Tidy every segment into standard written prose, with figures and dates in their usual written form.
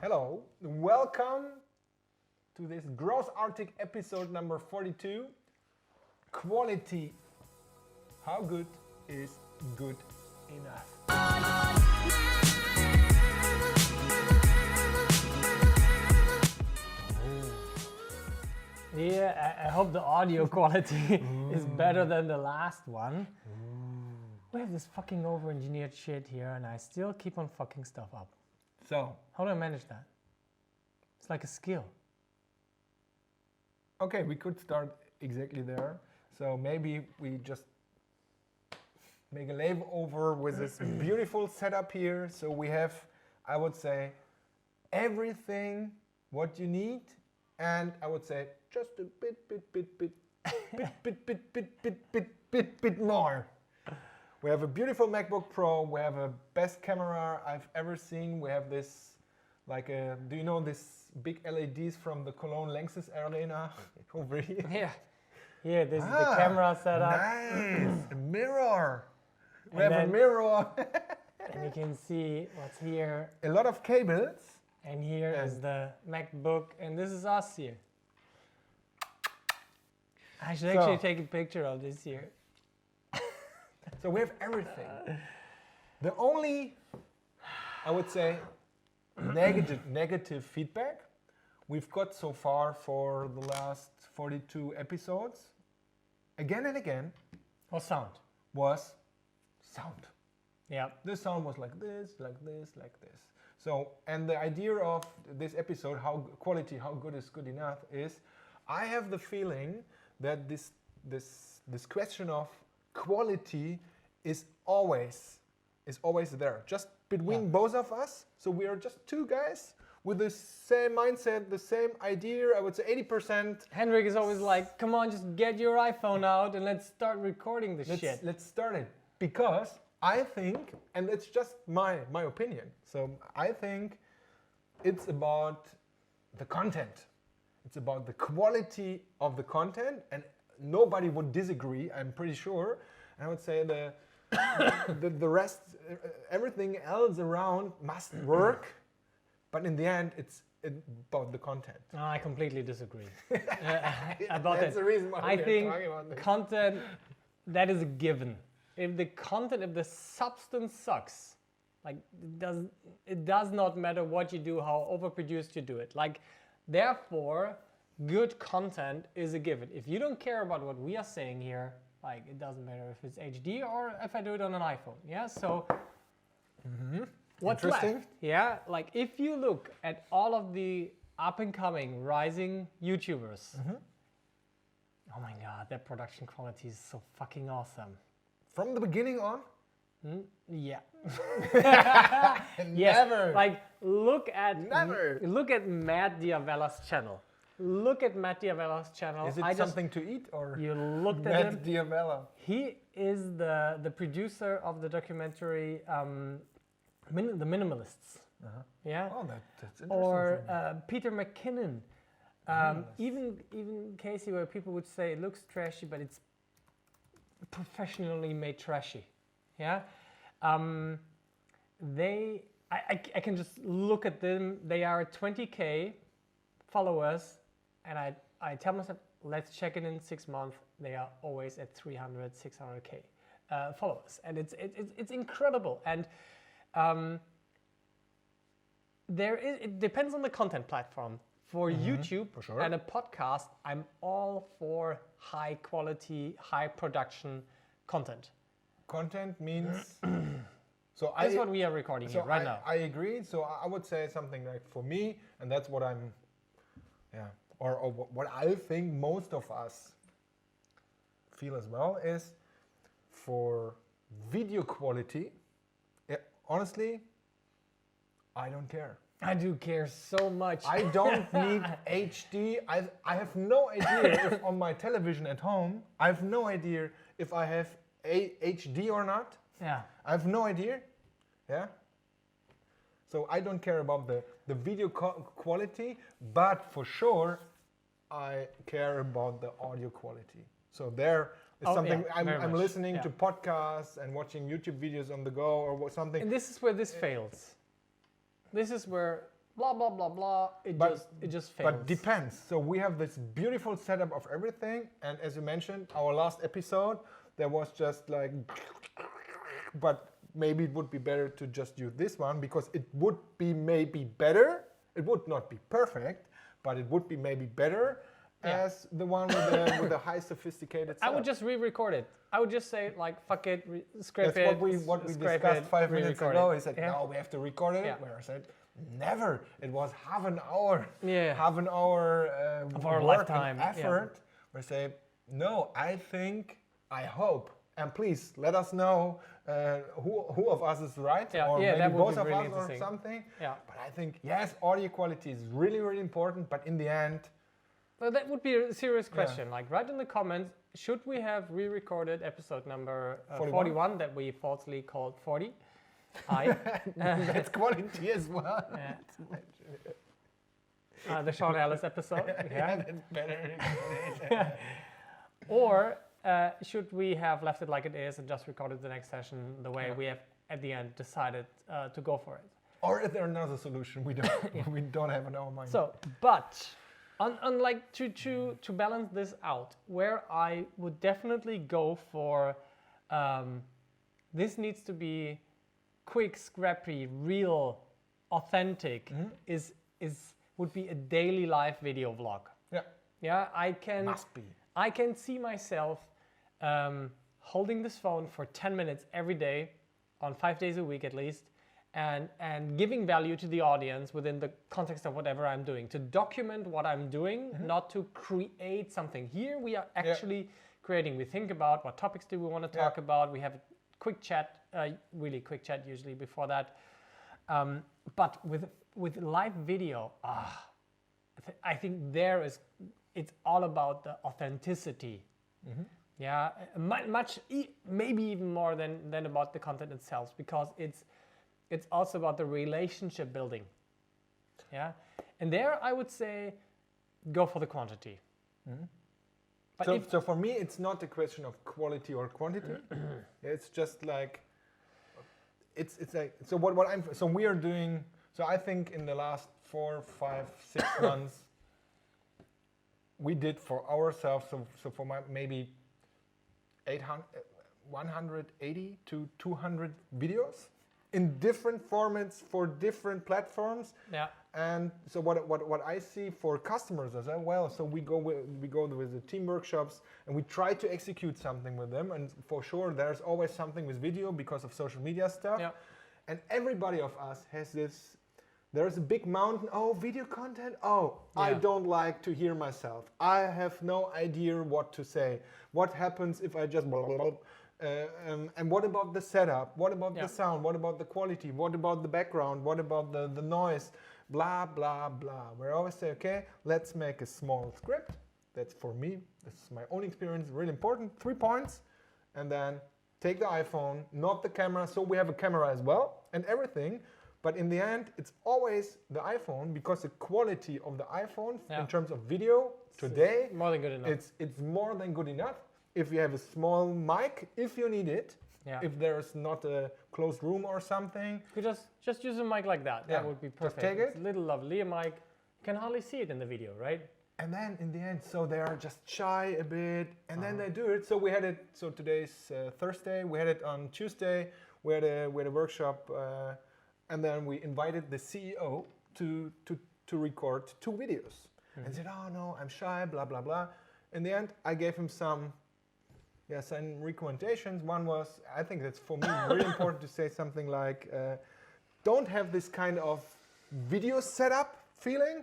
Hello, welcome to this GrowthArtic episode number 42. Quality. How good is good enough? Yeah, I hope the audio quality is better than the last one. We have this fucking over-engineered shit here and I still keep on fucking stuff up. So, How do I manage that? It's like a skill. okay, we could start exactly there. So maybe we just make a lave over with this beautiful setup here. So we have, I would say, everything what you need, and I would say just a bit more. We have a beautiful MacBook Pro. We have a best camera I've ever seen. We have this, do you know this big LEDs from the Cologne Lanxess Arena over here? Yeah, this is the camera setup. Nice, a mirror. We And have a then- mirror. And you can see what's here. A lot of cables. And here is the MacBook, and this is us here. I should actually take a picture of this here. So we have everything. The only, I would say, negative feedback we've got so far for the last 42 episodes, again and again, Or sound. was sound. Yeah. The sound was like this, like this, like this. So, and the idea of this episode, how good is good enough, is I have the feeling that this question of quality is always there, just between both of us. So we are just two guys with the same mindset, the same idea. I would say 80%. Hendrik is always like, come on, just get your iPhone out and let's start recording the shit. Let's start it, because I think, and it's just my opinion, so I think it's about the content. It's about the quality of the content, and nobody would disagree, I'm pretty sure. And I would say the rest, everything else around must work, but in the end, it's about the content. No, I completely disagree about That's that. the reason why I we're think talking about this. content, that is a given. If the substance sucks, like it does not matter what you do, how overproduced you do it. Like, therefore, good content is a given. If you don't care about what we are saying here, like, it doesn't matter if it's HD or if I do it on an iPhone. Yeah, so what's Interesting. left? Yeah, like if you look at all of the up and coming rising YouTubers, oh my God, their production quality is so fucking awesome. From the beginning on, Yeah. never. Like look at Never. Look at Matt Diavella's channel. Look at Matt Diavella's channel. Is it something to eat or? You looked at Matt him. Diavella. He is the producer of the documentary The Minimalists. Yeah. Oh, that's interesting. Or Peter McKinnon. Even Casey, where people would say it looks trashy, but it's professionally made trashy. Yeah. I can just look at them. They are at 20K followers, and I tell myself, let's check it in 6 months. They are always at 300, 600K followers, and it's incredible. And it depends on the content platform. For YouTube and a podcast, I'm all for high quality, high production content. Content means. That's what we are recording here right now. I agree. So I would say something like, for me, and that's what I'm, or what I think most of us feel as well, is for video quality. Honestly, I don't care. I do care so much. I don't need HD. I have no idea if on my television at home, I have no idea if I have HD or not. Yeah. I have no idea. Yeah. So I don't care about the video quality, but for sure, I care about the audio quality. So there is something I'm listening to podcasts and watching YouTube videos on the go or something. And this is where this fails. This is where blah blah blah blah. It just fails. But depends. So we have this beautiful setup of everything, and as you mentioned, our last episode, there was just like, but maybe it would be better to just use this one because it would be maybe better. It would not be perfect, but it would be maybe better as the one with the high sophisticated setup. I would just re-record it. I would just say like, fuck it, scrape it. That's what we discussed 5 minutes ago. He said, no, we have to record it. Where I said, never. It was half an hour. Half an hour of our work lifetime. And effort. We say, no, I hope, and please let us know who of us is right, or maybe both of us or something. But I think, yes, audio quality is really, really important, but in the end... Well, that would be a serious question. Like, write in the comments, should we have re-recorded episode number 41 that we falsely called 40? That's quality as well. The Sean Ellis episode. That's better. Or should we have left it like it is and just recorded the next session the way we have at the end decided to go for it? Or is there another solution we don't have in our mind? So, but on like to balance this out, where I would definitely go for this needs to be quick, scrappy, real, authentic would be a daily live video vlog. I can see myself holding this phone for 10 minutes every day on 5 days a week at least, and giving value to the audience within the context of whatever I'm doing, to document what I'm doing, not to create something. Here we are actually creating. We think about what topics do we want to talk about. We have a quick chat, really quick chat usually before that. But with live video, I think it's all about the authenticity. Much, maybe even more than about the content itself, because it's also about the relationship building. And there I would say go for the quantity. But so for me, it's not a question of quality or quantity. It's just like it's like so we are doing. So I think in the last 4, 5, 6 months, we did for ourselves. So for maybe 180 to 200 videos in different formats for different platforms. And so what I see for customers as well. So we go with the team workshops and we try to execute something with them. And for sure, there's always something with video because of social media stuff. And everybody of us has this. There's a big mountain. Oh, video content. I don't like to hear myself. I have no idea what to say. What happens if I just blah, blah, blah. And what about the setup? What about the sound? What about the quality? What about the background? What about the noise? Blah, blah, blah. We always say, okay, let's make a small script. That's for me. This is my own experience. Really important. 3 points. And then take the iPhone, not the camera. So we have a camera as well and everything. But in the end, it's always the iPhone because the quality of the iPhone in terms of video today, more than good enough. It's more than good enough. If you have a small mic, if you need it, if there's not a closed room or something. You just use a mic like that. That would be perfect. Just take it. It's a little lovely mic. You can hardly see it in the video, right? And then in the end, so they are just shy a bit, and then they do it. So we had it. So today's Thursday. We had it on Tuesday. We had a workshop, and then we invited the CEO to record 2 videos. And said, "Oh no, I'm shy." Blah blah blah. In the end, I gave him some recommendations. One was, I think that's for me really important to say something like, don't have this kind of video setup feeling.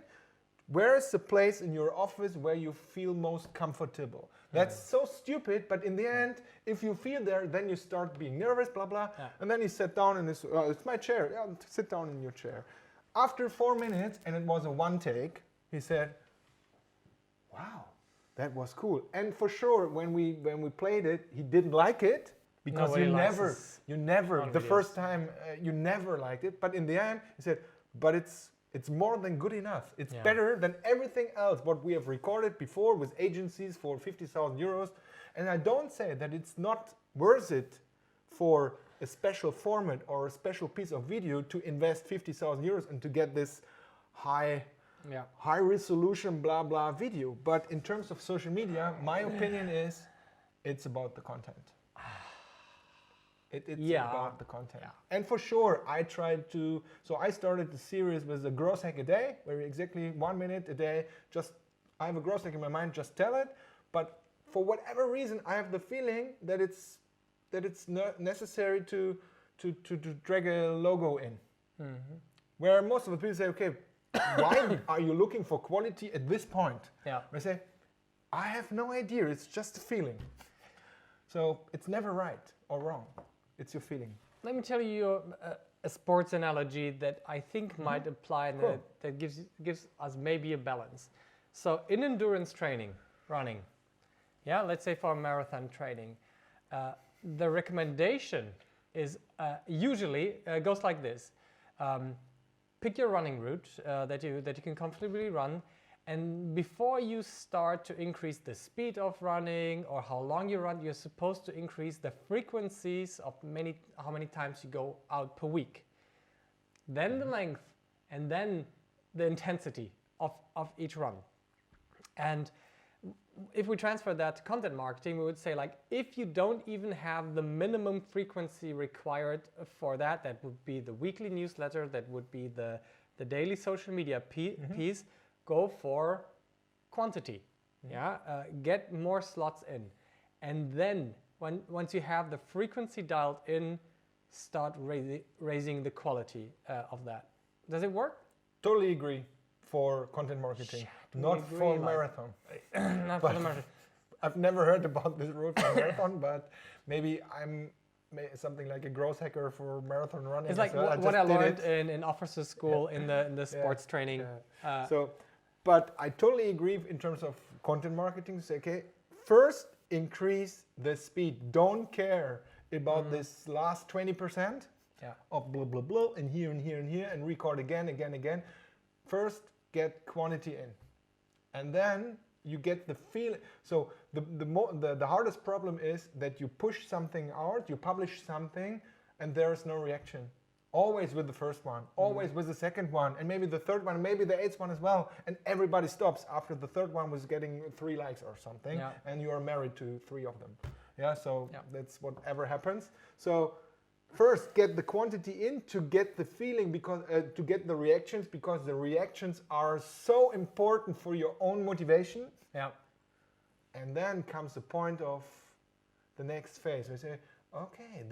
Where is the place in your office where you feel most comfortable? That's so stupid, but in the end, if you feel there, then you start being nervous, blah, blah. And then he sat down in his, it's my chair. Yeah, sit down in your chair. After 4 minutes, and it was a one take, he said, wow, that was cool. And for sure, when we played it, he didn't like it because Nobody you never, the videos. first time, you never liked it. But in the end, he said, but it's more than good enough. It's better than everything else what we have recorded before with agencies for 50,000 euros. And I don't say that it's not worth it for a special format or a special piece of video to invest 50,000 euros and to get this high Yeah. high resolution blah blah video. But in terms of social media, my opinion is it's about the content. It's Yeah. about the content. Yeah. And for sure, I tried to, so I started the series with a growth hack a day, where exactly 1 minute a day, just, I have a growth hack in my mind, just tell it. But for whatever reason, I have the feeling that it's necessary to drag a logo in. Mm-hmm. Where most of the people say, okay, why are you looking for quality at this point? Yeah. I say, I have no idea, it's just a feeling. So it's never right or wrong, it's your feeling. Let me tell you a sports analogy that I think might apply and Cool. that gives us maybe a balance. So in endurance training, running, yeah, let's say for a marathon training, the recommendation is usually goes like this. Pick your running route that you can comfortably run, and before you start to increase the speed of running or how long you run, you're supposed to increase the frequencies of how many times you go out per week. Then the length, and then the intensity of each run. And if we transfer that to content marketing, we would say, like, if you don't even have the minimum frequency required for that, that would be the weekly newsletter, that would be the daily social media piece, go for quantity. Yeah, get more slots in. And then once you have the frequency dialed in, start raising the quality of that. Does it work? Totally agree for content marketing, not for marathon. Not for the marathon. I've never heard about this rule for marathon, but maybe I'm something like a growth hacker for marathon running. It's like what I learned in officer school in the sports training. But I totally agree in terms of content marketing. Say, okay, first increase the speed. Don't care about this last 20% of blah, blah, blah, and here, and here, and here, and record again, again, again. First, get quantity in. And then you get the feeling. So the hardest problem is that you push something out, you publish something, and there is no reaction. Always with the first one, always with the second one, and maybe the third one, maybe the eighth one as well. And everybody stops after the third one was getting 3 likes or something, and you are married to 3 of them. Yeah, so that's whatever happens. So first get the quantity in to get the feeling, because to get the reactions, because the reactions are so important for your own motivation. Yeah. And then comes the point of the next phase. We say, okay,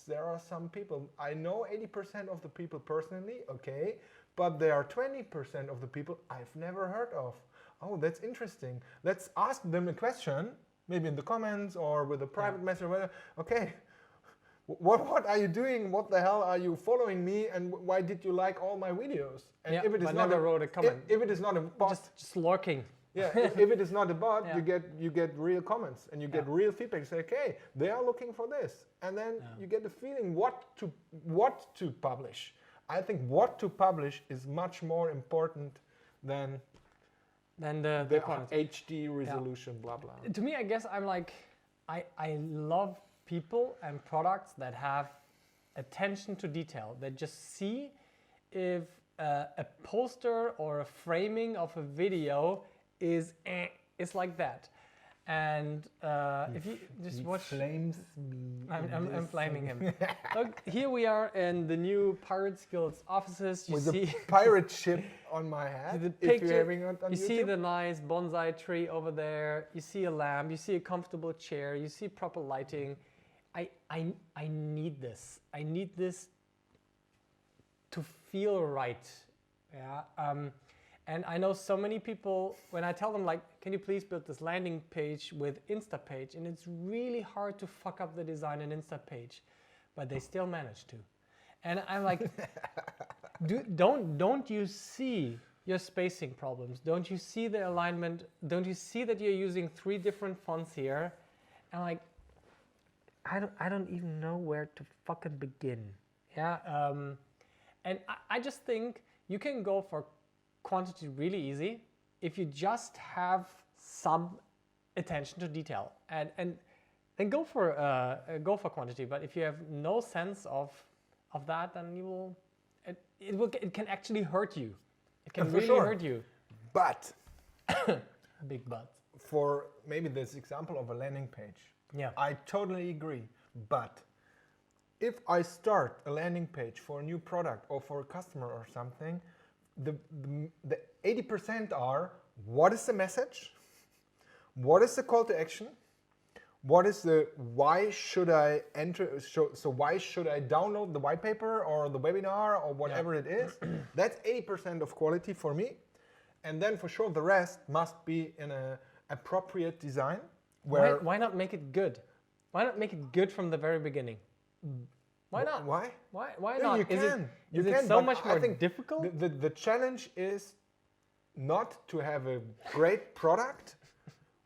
there are some people. I know 80% of the people personally, okay, but there are 20% of the people I've never heard of. Oh, that's interesting. Let's ask them a question, maybe in the comments or with a private message. Okay, what are you doing? What the hell are you following me? And why did you like all my videos? And if it is not wrote a comment. If it is not a bot, just lurking. Yeah, if it is not a bot, you get real comments and you get real feedback. You say, okay, they are looking for this, and then you get the feeling what to publish. I think what to publish is much more important than the HD resolution, blah blah. To me, I guess I'm like, I love people and products that have attention to detail, that just see if a poster or a framing of a video is like that. And if you just watch, flames me. I'm flaming him. Look, here we are in the new Pirate Skills offices. You with see the pirate ship on my head. the If picture, you're having it on you YouTube. see the nice bonsai tree over there. You see a lamp. You see a comfortable chair. You see proper lighting. I need this. I need this to feel right. Yeah. And I know so many people, when I tell them, like, can you please build this landing page with Instapage? And it's really hard to fuck up the design in Instapage, but they still manage to. And I'm like, don't you see your spacing problems? Don't you see the alignment? Don't you see that you're using 3 different fonts here? And like, I don't even know where to fucking begin. Yeah. And I just think you can go for quantity really easy if you just have some attention to detail, and then go for quantity. But if you have no sense of that, then you will it can actually hurt you. It can For really sure. hurt you. But Big but. for maybe this example of a landing page, Yeah. I totally agree. But if I start a landing page for a new product or for a customer or something, the 80% are, what is the message? What is the call to action? What is the, why should I enter, so why should I download the white paper or the webinar or whatever it is? That's 80% of quality for me. And then for sure the rest must be in an appropriate design. Where Why not make it good? Why not make it good from the very beginning? Why not? Why? Why Yeah, not? you can. Is it so but much I more think difficult? The challenge is not to have a great product.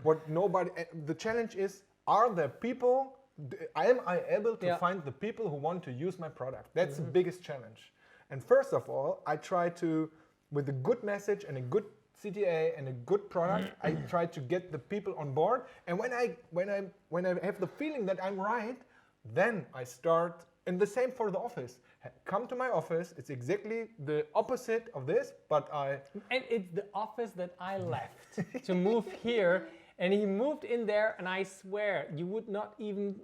The challenge is, are there people, am I able to find the people who want to use my product? That's the biggest challenge. And first of all, I try to, with a good message and a good CTA and a good product, I try to get the people on board. And when I have the feeling that I'm right, then I start, and the same for the office. Come to my office, it's exactly the opposite of this, but And it's the office that I left to move here, and he moved in there, and I swear you would not even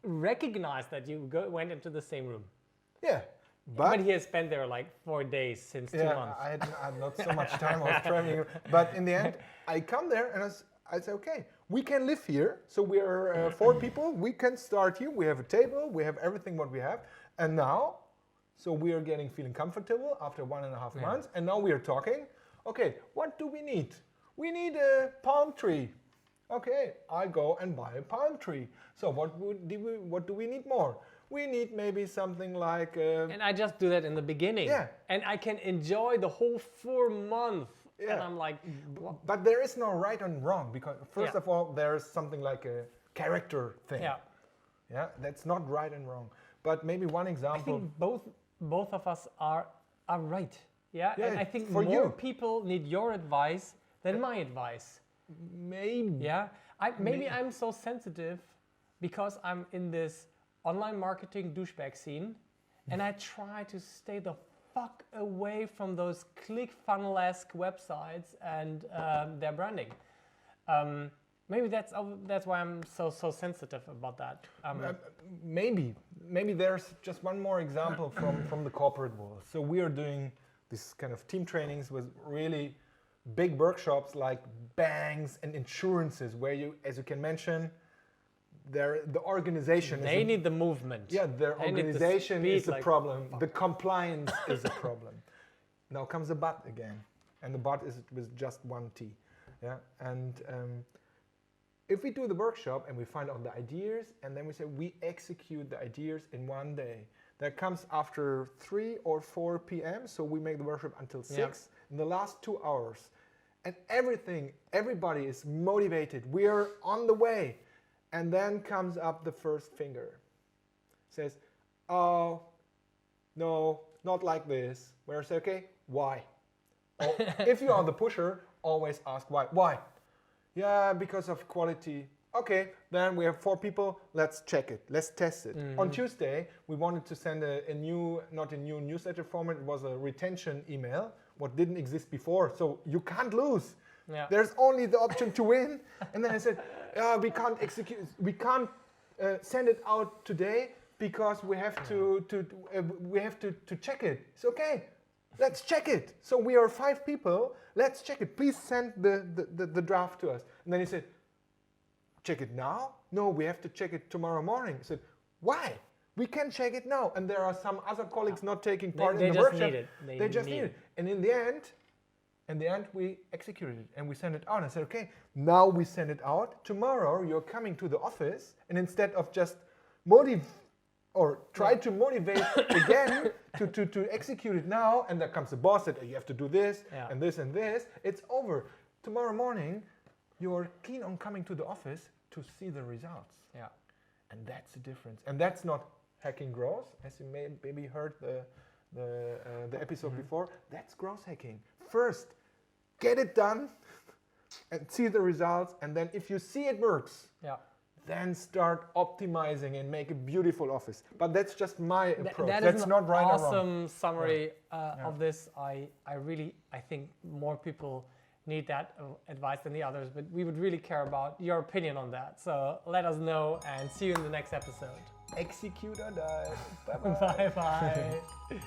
recognize that you went into the same room. Yeah. But he has spent there like 4 days since 2 months. I had not so much time, I was traveling. But in the end, I come there and I say, okay, we can live here. So we are 4 people, we can start here. We have a table, we have everything what we have. And now, so we are feeling comfortable after 1.5 months. And now we are talking, okay, what do we need? We need a palm tree. Okay, I go and buy a palm tree. So what do we need more? We need maybe something like... and I just do that in the beginning. Yeah. And I can enjoy the whole 4 months. Yeah. And I'm like... But there is no right and wrong, because first of all, there's something like a character thing. Yeah. Yeah, that's not right and wrong. But maybe one I example... think both of us are right. Yeah, Yeah, and I think for more you. people need your advice than my advice. Maybe. Yeah, maybe I'm so sensitive because I'm in this online marketing douchebag scene, and I try to stay the fuck away from those ClickFunnels-esque websites and their branding. Maybe that's why I'm so sensitive about that. Maybe there's just one more example from the corporate world. So we are doing this kind of team trainings with really big workshops like banks and insurances, where you, as you can mention, the organization they need the movement. Yeah, their They need the organization speed, is the like, problem. The compliance is a problem. Now comes the but again, and the but is with just one T. Yeah, and if we do the workshop and we find out the ideas, and then we say we execute the ideas in 1 day. That comes after 3 or 4 p.m. So we make the workshop until 6 in the last 2 hours, and everybody is motivated. We are on the way. And then comes up the first finger. Says, oh, no, not like this. Where I say, okay, why? Or if you are the pusher, always ask why. Why? Yeah, because of quality. Okay, then we have 4 people, let's check it, let's test it. On Tuesday, we wanted to send not a new newsletter format, it was a retention email, what didn't exist before, so you can't lose. Yeah. There's only the option to win. And then I said, we can't send it out today because we have to check it. It's okay. Let's check it. So we are 5 people. Let's check it. Please send the draft to us. And then he said, check it now? No, we have to check it tomorrow morning. I said, why? We can check it now. And there are some other colleagues not taking part in the workshop. They just need it. And in the end, we executed it and we sent it out. I said, okay, now we send it out. Tomorrow you're coming to the office, and instead of just try to motivate again to execute it now, and there comes the boss that you have to do this and this and this, it's over. Tomorrow morning, you're keen on coming to the office to see the results. Yeah. And that's the difference. And that's not hacking growth, as you maybe heard the episode before. That's growth hacking. First, get it done and see the results, and then if you see it works, then start optimizing and make a beautiful office. But that's just my approach. That That's is an not right or wrong. awesome summary of this. I think more people need that advice than the others, but we would really care about your opinion on that. So let us know and see you in the next episode. Execute or die. Bye-bye. Bye bye.